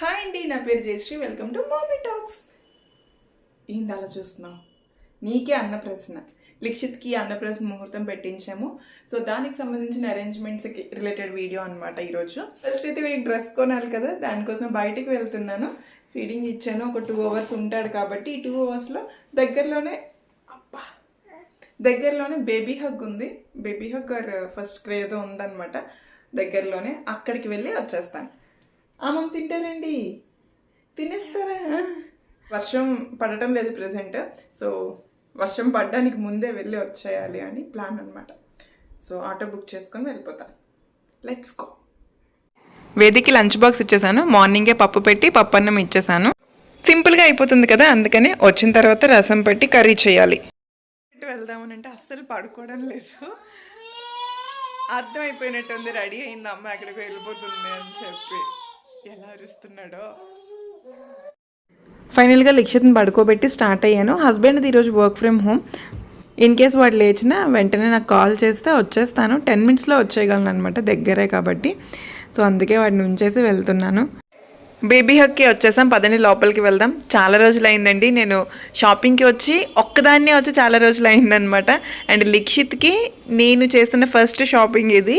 Hi అండి, నా పేరు Jayashree. Welcome to mommy talks. ఏంది అలా చూస్తున్నావు? నీకే అన్నప్రసన్న, లిక్షిత్కి అన్నప్రసన్న ముహూర్తం పెట్టించాము. సో దానికి సంబంధించిన అరేంజ్మెంట్స్కి రిలేటెడ్ వీడియో అనమాట ఈరోజు. ఫస్ట్ అయితే వీడికి డ్రెస్ కొనాలి కదా, దానికోసం బయటికి వెళ్తున్నాను. ఫీడింగ్ ఇచ్చాను, ఒక 2 hours ఉంటాడు కాబట్టి ఈ 2 hours దగ్గరలోనే బేబీ హగ్ ఉంది. బేబీ హగ్ ఫస్ట్ క్రేదో ఉందన్నమాట. దగ్గరలోనే అక్కడికి వెళ్ళి వచ్చేస్తాను. ఆమె తింటారండి, తినేస్తారా? వర్షం పడటం లేదు ప్రెసెంట్, సో వర్షం పడడానికి ముందే వెళ్ళి వచ్చేయాలి అని ప్లాన్ అనమాట. సో ఆటో బుక్ చేసుకొని వెళ్ళిపోతాను. Let's go. వేదికి లంచ్ బాక్స్ ఇచ్చేసాను. మార్నింగే పప్పు పెట్టి పప్పు అన్నం ఇచ్చేసాను. సింపుల్గా అయిపోతుంది కదా, అందుకని వచ్చిన తర్వాత రసం పెట్టి కర్రీ చేయాలి. వెళ్దామని అంటే అస్సలు పడుకోవడం లేదు. అర్థమైపోయినట్టుంది, రెడీ అయింది అమ్మ ఎక్కడికి వెళ్ళిపోతుంది అని చెప్పి. ఎలా అరుస్తున్నాడో. ఫైనల్గా లిక్షిత్ని పడుకోబెట్టి స్టార్ట్ అయ్యాను. హస్బెండ్ది ఈరోజు work from home. In case వాడు లేచినా వెంటనే నాకు కాల్ చేస్తే వచ్చేస్తాను. 10 minutesలో వచ్చేయగలను అనమాట, దగ్గరే కాబట్టి. సో అందుకే వాడిని ఉంచేసి వెళ్తున్నాను. బేబీ హక్కి వచ్చేసాం. పదని లోపలికి వెళ్దాం. చాలా రోజులు అయిందండి నేను షాపింగ్కి వచ్చి, ఒక్కదాన్నే వచ్చి చాలా రోజులు అయిందనమాట. అండ్ లిక్షిత్కి నేను చేస్తున్న ఫస్ట్ షాపింగ్ ఇది.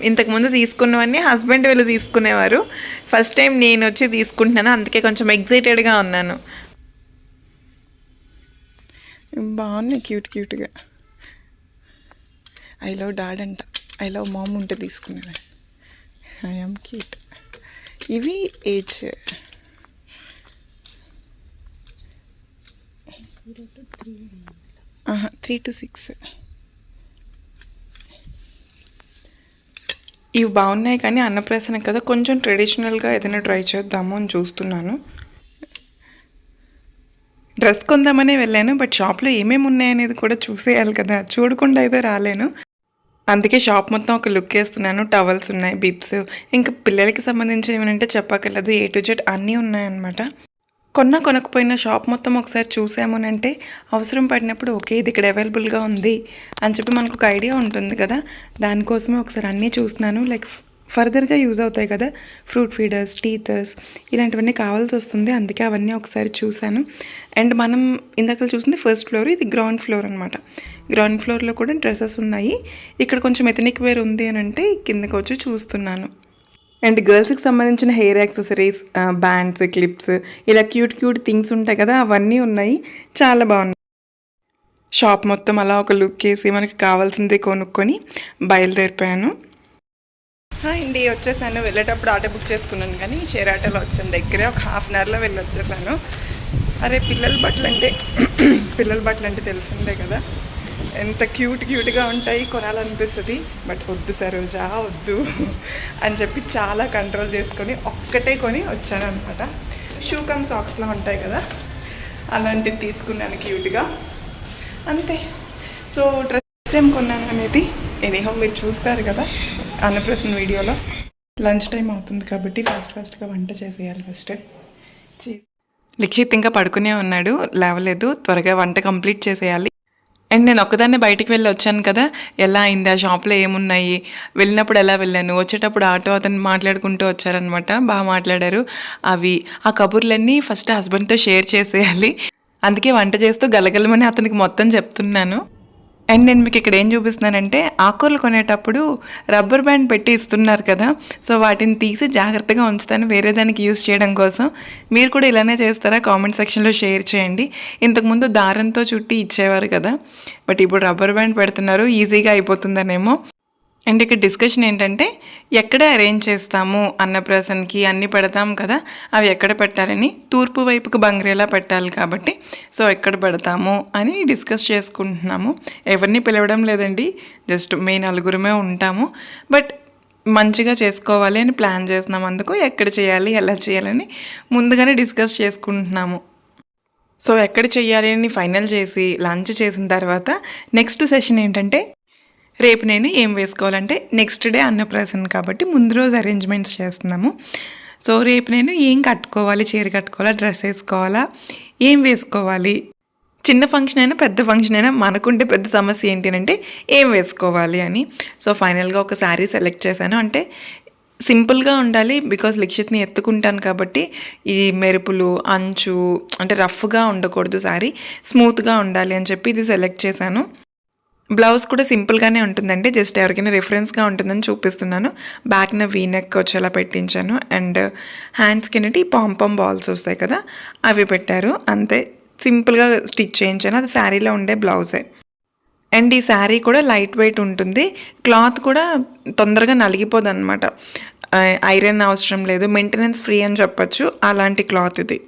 ఇంతకుముందు తీసుకున్నవన్నీ హస్బెండ్ వీళ్ళు తీసుకునేవారు. ఫస్ట్ టైం నేను వచ్చి తీసుకుంటున్నాను, అందుకే కొంచెం ఎగ్జైటెడ్గా ఉన్నాను. బాగున్నాయి, క్యూట్గా. ఐ లవ్ డాడ్ అంట, ఐ లవ్ మామ్ ఉంటే తీసుకునేదాన్ని. I am cute. ఇవి ఏజ్ 3 to 6. ఇవి బాగున్నాయి, కానీ అన్నప్రాసన కదా, కొంచెం ట్రెడిషనల్గా ఏదైనా ట్రై చేద్దాము అని చూస్తున్నాను. డ్రెస్ కొందామనే వెళ్ళాను, బట్ షాప్లో ఏమేమి ఉన్నాయనేది కూడా చూసేయాలి కదా, చూడకుండా అయితే రాలేను. అందుకే షాప్ మొత్తం ఒక లుక్ వేస్తున్నాను. టవల్స్ ఉన్నాయి, బిబ్స్, ఇంకా పిల్లలకి సంబంధించి ఏమంటే చెప్పక్కర్లేదు, A to Z అన్నీ ఉన్నాయన్నమాట. కొనకపోయినా షాప్ మొత్తం ఒకసారి చూసామనంటే అవసరం పడినప్పుడు ఓకే ఇది ఇక్కడ అవైలబుల్గా ఉంది అని చెప్పి మనకు ఒక ఐడియా ఉంటుంది కదా. దానికోసమే ఒకసారి అన్నీ చూస్తున్నాను. లైక్ ఫర్దర్గా యూజ్ అవుతాయి కదా, ఫ్రూట్ ఫీడర్స్, టీథర్స్, ఇలాంటివన్నీ కావాల్సి వస్తుంది. అందుకే అవన్నీ ఒకసారి చూశాను. అండ్ మనం ఇందాక చూసింది ఫస్ట్ ఫ్లోర్, ఇది గ్రౌండ్ ఫ్లోర్ అనమాట. గ్రౌండ్ ఫ్లోర్లో కూడా డ్రెస్సెస్ ఉన్నాయి. ఇక్కడ కొంచెం ఎథనిక్ వేర్ ఉంది అని అంటే కిందకి వచ్చి చూస్తున్నాను. అండ్ గర్ల్స్కి సంబంధించిన హెయిర్ యాక్సెసరీస్, బ్యాండ్స్, క్లిప్స్, ఇలా క్యూట్ థింగ్స్ ఉంటాయి కదా, అవన్నీ ఉన్నాయి. చాలా బాగున్నాయి. షాప్ మొత్తం అలా ఒక లుక్ వేసి మనకి కావాల్సింది కొనుక్కొని బయలుదేరిపోయాను. అండి వచ్చేసాను. వెళ్ళేటప్పుడు ఆటో బుక్ చేసుకున్నాను, కానీ షేర్ ఆటోలో వచ్చాను. దగ్గరే ఒక 1/2 hourలో వెళ్ళి వచ్చేసాను. అరే పిల్లల బట్టలు అంటే తెలిసిందే కదా, ఎంత క్యూట్గా ఉంటాయి, కొనాలనిపిస్తుంది. బట్ వద్దు సరోజా వద్దు అని చెప్పి చాలా కంట్రోల్ చేసుకొని ఒక్కటే కొని వచ్చాను అనమాట. షూ కమ్ సాక్స్లో ఉంటాయి కదా, అలాంటివి తీసుకున్నాను క్యూట్గా, అంతే. సో డ్రెస్ ఏం కొన్నాను అనేది ఎనీహో మీరు చూస్తారు కదా అన్నప్రసన్న వీడియోలో. లంచ్ టైం అవుతుంది కాబట్టి ఫాస్ట్గా వంట చేసేయాలి. ఫస్ట్ లిక్షిత్ ఇంకా పడుకునే ఉన్నాడు, లేవలేదు. త్వరగా వంట కంప్లీట్ చేసేయాలి. అండ్ నేను ఒక్కదాన్నే బయటికి వెళ్ళి వచ్చాను కదా, ఎలా అయింది, ఆ షాప్లో ఏమున్నాయి, వెళ్ళినప్పుడు ఎలా వెళ్ళాను, వచ్చేటప్పుడు ఆటో అతను మాట్లాడుకుంటూ వచ్చారనమాట. బాగా మాట్లాడారు. ఆ కబుర్లన్నీ ఫస్ట్ హస్బెండ్తో షేర్ చేసేయాలి. అందుకే వంట చేస్తూ గలగలమని అతనికి మొత్తం చెప్తున్నాను. అండ్ నేను మీకు ఇక్కడ ఏం చూపిస్తున్నానంటే, ఆకుకూరలు కొనేటప్పుడు రబ్బర్ బ్యాండ్ పెట్టి ఇస్తున్నారు కదా, సో వాటిని తీసి జాగ్రత్తగా ఉంచుతాను వేరే దానికి యూజ్ చేయడం కోసం. మీరు కూడా ఇలానే చేస్తారా? కామెంట్ సెక్షన్లో షేర్ చేయండి. ఇంతకుముందు దారంతో చుట్టి ఇచ్చేవారు కదా, బట్ ఇప్పుడు రబ్బర్ బ్యాండ్ పెడుతున్నారు, ఈజీగా అయిపోతుందనేమో. అండ్ ఇక్కడ డిస్కషన్ ఏంటంటే, ఎక్కడ అరేంజ్ చేస్తాము అన్నప్రాసనకి, అన్నీ పెడతాం కదా, అవి ఎక్కడ పెట్టాలని. తూర్పు వైపుకు బంగ్రేలా పెట్టాలి కాబట్టి సో ఎక్కడ పెడతాము అని డిస్కస్ చేసుకుంటున్నాము. ఎవరిని పిలవడం లేదండి, జస్ట్ మేము 4 ఉంటాము. బట్ మంచిగా చేసుకోవాలి అని ప్లాన్ చేస్తున్నాం. అందుకు ఎక్కడ చేయాలి, ఎలా చేయాలని ముందుగానే డిస్కస్ చేసుకుంటున్నాము. సో ఎక్కడ చేయాలి అని ఫైనల్ చేసి లంచ్ చేసిన తర్వాత నెక్స్ట్ సెషన్ ఏంటంటే, రేపు నేను ఏం వేసుకోవాలంటే, నెక్స్ట్ డే అన్నప్రాసన కాబట్టి ముందు రోజు అరేంజ్మెంట్స్ చేస్తున్నాము. సో రేపు నేను ఏం కట్టుకోవాలి, చీర కట్టుకోవాలా, డ్రెస్ వేసుకోవాలా, ఏం వేసుకోవాలి, చిన్న ఫంక్షన్ అయినా పెద్ద ఫంక్షన్ అయినా మనకుంటే పెద్ద సమస్య ఏంటి అంటే ఏం వేసుకోవాలి అని. సో ఫైనల్గా ఒక శారీ సెలెక్ట్ చేశాను. అంటే సింపుల్‌గా ఉండాలి. బికాజ్ లిక్షిత్‌ని ఎత్తుకుంటాను కాబట్టి, ఈ మెరుపులు, అంచు అంటే రఫ్‌గా ఉండకూడదు శారీ. స్మూత్‌గా ఉండాలి అని చెప్పి ఇది సెలెక్ట్ చేశాను. బ్లౌజ్ కూడా సింపుల్‌గానే ఉంటుందండి. జస్ట్ ఎవరికైనా రిఫరెన్స్‌గా ఉంటుందని చూపిస్తున్నాను. బ్యాక్‌న వీ నెక్ వచ్చేలా పెట్టించాను. అండ్ హ్యాండ్స్‌కేంటంటే ఈ పాంపామ్ బాల్స్ వస్తాయి కదా! అవి పెట్టారు. అంతే సింపుల్‌గా స్టిచ్ చేయించాను. అది శారీలో ఉండే బ్లౌజే. అండ్ ఈ శారీ కూడా లైట్ వెయిట్ ఉంటుంది. క్లాత్ కూడా తొందరగా నలిగిపోదనమాట. ఐరన్ అవసరం లేదు. మెయింటెనెన్స్ ఫ్రీ అని చెప్పొచ్చు. అలాంటి క్లాత్ ఇది.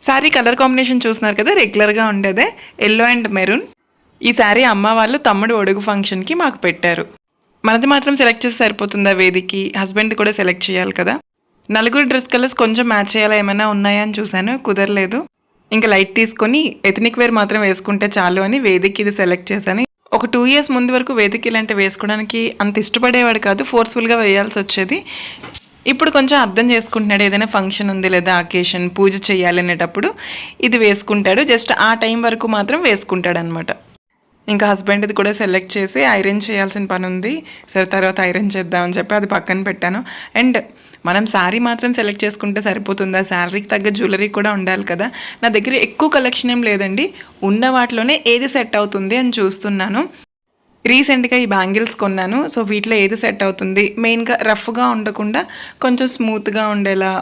శారీ కలర్ కాంబినేషన్ చూస్తున్నారు కదా! రెగ్యులర్‌గా ఉండేదే యెల్లో అండ్ మెరూన్. ఈ శారీ అమ్మ వాళ్ళు తమ్ముడు ఒడుగు ఫంక్షన్‌కి మాకు పెట్టారు. మనది మాత్రం సెలెక్ట్ చేస్తే సరిపోతుందా వేదికి? హస్బెండ్ కూడా సెలెక్ట్ చేయాలి కదా! నలుగురు డ్రెస్ కలర్స్ కొంచెం మ్యాచ్ అయ్యేలా ఏమైనా ఉన్నాయా అని చూశాను. కుదరలేదు. ఇంకా లైట్ తీసుకొని ఎథనిక్ వేర్ మాత్రం వేసుకుంటే చాలు అని వేదికి ఇది సెలెక్ట్ చేశాను. ఒక 2 ఇయర్స్ ముందు వరకు వేదిక ఇలాంటివి వేసుకోవడానికి అంత ఇష్టపడేవాడు కాదు. ఫోర్స్‌ఫుల్‌గా వేయాల్సి వచ్చేది. ఇప్పుడు కొంచెం అర్థం చేసుకుంటున్నాడు. ఏదైనా ఫంక్షన్ ఉంది లేదా అకేషన్ పూజ చేయాలి అనేటప్పుడు ఇది వేసుకుంటాడు. జస్ట్ ఆ టైం వరకు మాత్రం వేసుకుంటాడనమాట. ఇంకా హస్బెండ్ది కూడా సెలెక్ట్ చేసి ఐరన్ చేయాల్సిన పని ఉంది. సరే తర్వాత ఐరన్ చేద్దామని చెప్పి అది పక్కన పెట్టాను. అండ్ మనం శారీ మాత్రం సెలెక్ట్ చేసుకుంటే సరిపోతుందా? శారీకి తగ్గ జ్యువెలరీ కూడా ఉండాలి కదా! నా దగ్గర ఎక్కువ కలెక్షన్ ఏం లేదండి. ఉన్న వాటిలోనే ఏది సెట్ అవుతుంది అని చూస్తున్నాను. రీసెంట్‌గా ఈ బ్యాంగిల్స్ కొన్నాను. సో, వీటిలో ఏది సెట్ అవుతుంది? మెయిన్‌గా రఫ్‌గా ఉండకుండా కొంచెం స్మూత్‌గా ఉండేలా,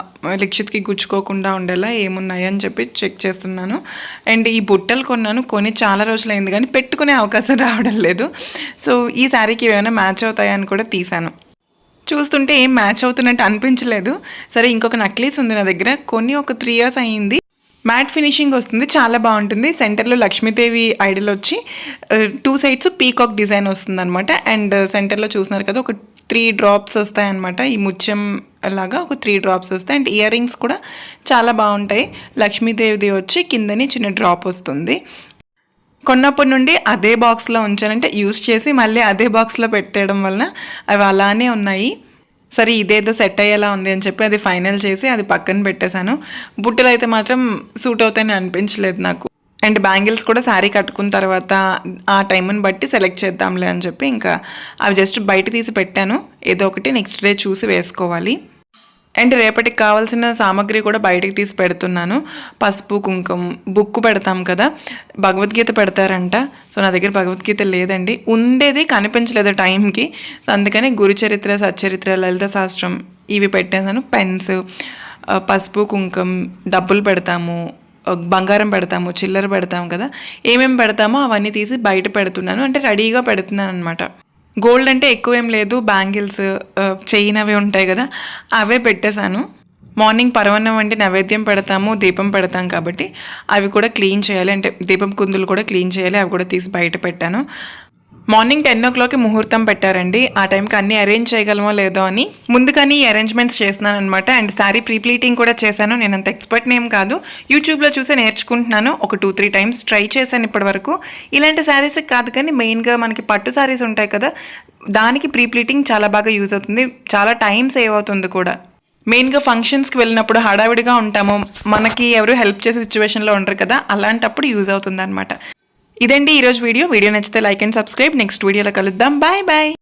లిక్షిత్‌కి గుచ్చుకోకుండా ఉండేలా ఏమున్నాయి అని చెప్పి చెక్ చేస్తున్నాను. అండ్ ఈ బుట్టలు కొన్నాను. కొని చాలా రోజులైంది కానీ పెట్టుకునే అవకాశం రావడం లేదు. సో, ఈ శారీకి ఏమైనా మ్యాచ్ అవుతాయా అని కూడా తీశాను. చూస్తుంటే ఏం మ్యాచ్ అవుతున్నట్టు అనిపించలేదు. సరే ఇంకొక నక్లీస్ ఉంది నా దగ్గర. కొని ఒక 3 ఇయర్స్ అయ్యింది. మ్యాట్ ఫినిషింగ్ వస్తుంది. చాలా బాగుంటుంది. సెంటర్‌లో లక్ష్మీదేవి ఐడల్ వచ్చి 2 సైడ్స్ పీకాక్ డిజైన్ వస్తుందనమాట. అండ్ సెంటర్‌లో చూస్తున్నారు కదా! ఒక 3 డ్రాప్స్ వస్తాయన్నమాట. ఈ ముత్యం లాగా ఒక 3 డ్రాప్స్ వస్తాయి. అండ్ ఇయర్ రింగ్స్ కూడా చాలా బాగుంటాయి. లక్ష్మీదేవిది వచ్చి కిందని చిన్న డ్రాప్ వస్తుంది. కొన్నప్పటి నుండి అదే బాక్స్‌లో ఉంచానంటే యూజ్ చేసి మళ్ళీ అదే బాక్స్‌లో పెట్టేయడం వలన అవి అలానే ఉన్నాయి. సరే ఇదేదో సెట్ అయ్యేలా ఉంది అని చెప్పి అది ఫైనల్ చేసి అది పక్కన పెట్టేశాను. బుట్టలు అయితే మాత్రం సూట్ అవుతాయని అనిపించలేదు నాకు. అండ్ బ్యాంగిల్స్ కూడా శారీ కట్టుకున్న తర్వాత ఆ టైంని బట్టి సెలెక్ట్ చేద్దాంలే అని చెప్పి ఇంకా అవి జస్ట్ బయట తీసి పెట్టాను. ఏదో ఒకటి నెక్స్ట్ డే చూసి వేసుకోవాలి. అండ్ రేపటికి కావాల్సిన సామాగ్రి కూడా బయటకు తీసి పెడుతున్నాను. పసుపు, కుంకుమ, బుక్ పెడతాం కదా! భగవద్గీత పెడతారంట. సో, నా దగ్గర భగవద్గీత లేదండి. ఉండేది కనిపించలేదు టైంకి. సో, అందుకని గురుచరిత్ర, సచ్చరిత్ర, లలిత శాస్త్రం ఇవి పెట్టేశాను. పెన్స్, పసుపు, కుంకుమ, డబ్బులు పెడతాము, బంగారం పెడతాము, చిల్లర పెడతాము కదా! ఏమేమి పెడతామో అవన్నీ తీసి బయట పెడుతున్నాను. అంటే రెడీగా పెడుతున్నాను అనమాట. గోల్డ్ అంటే ఎక్కువేం లేదు. బ్యాంగిల్స్, చైన్ అవి ఉంటాయి కదా! అవే పెట్టేశాను. మార్నింగ్ పరమాన్నం వండి నైవేద్యం పెడతాము, దీపం పెడతాం కాబట్టి అవి కూడా క్లీన్ చేయాలి. అంటే దీపం కుందులు కూడా క్లీన్ చేయాలి. అవి కూడా తీసి బయట పెట్టాను. మార్నింగ్ 10 ముహూర్తం పెట్టారండి. ఆ టైంకి అన్నీ అరేంజ్ చేయగలమో లేదో అని ముందుగానే ఈ అరేంజ్మెంట్స్ చేస్తున్నాను అనమాట. అండ్ శారీ ప్లీటింగ్ కూడా చేశాను. నేను అంత ఎక్స్పర్ట్ నేమ్ కాదు. యూట్యూబ్లో చూసి నేర్చుకుంటున్నాను. ఒక 2-3 టైమ్స్ ట్రై చేశాను ఇప్పటి వరకు. ఇలాంటి శారీస్ కాదు కానీ మెయిన్గా మనకి పట్టు శారీస్ ఉంటాయి కదా, దానికి ప్లీటింగ్ చాలా బాగా యూజ్ అవుతుంది. చాలా టైం సేవ్ అవుతుంది కూడా. మెయిన్గా ఫంక్షన్స్కి వెళ్ళినప్పుడు హడావిడిగా ఉంటాము, మనకి ఎవరు హెల్ప్ చేసే సిచ్యువేషన్లో ఉంటారు కదా, అలాంటప్పుడు యూజ్ అవుతుంది అనమాట. ఇదండి ఈరోజు వీడియో. వీడియో నచ్చితే లైక్ అండ్ సబ్స్క్రైబ్. నెక్స్ట్ వీడియోలో కలుద్దాం. Bye bye.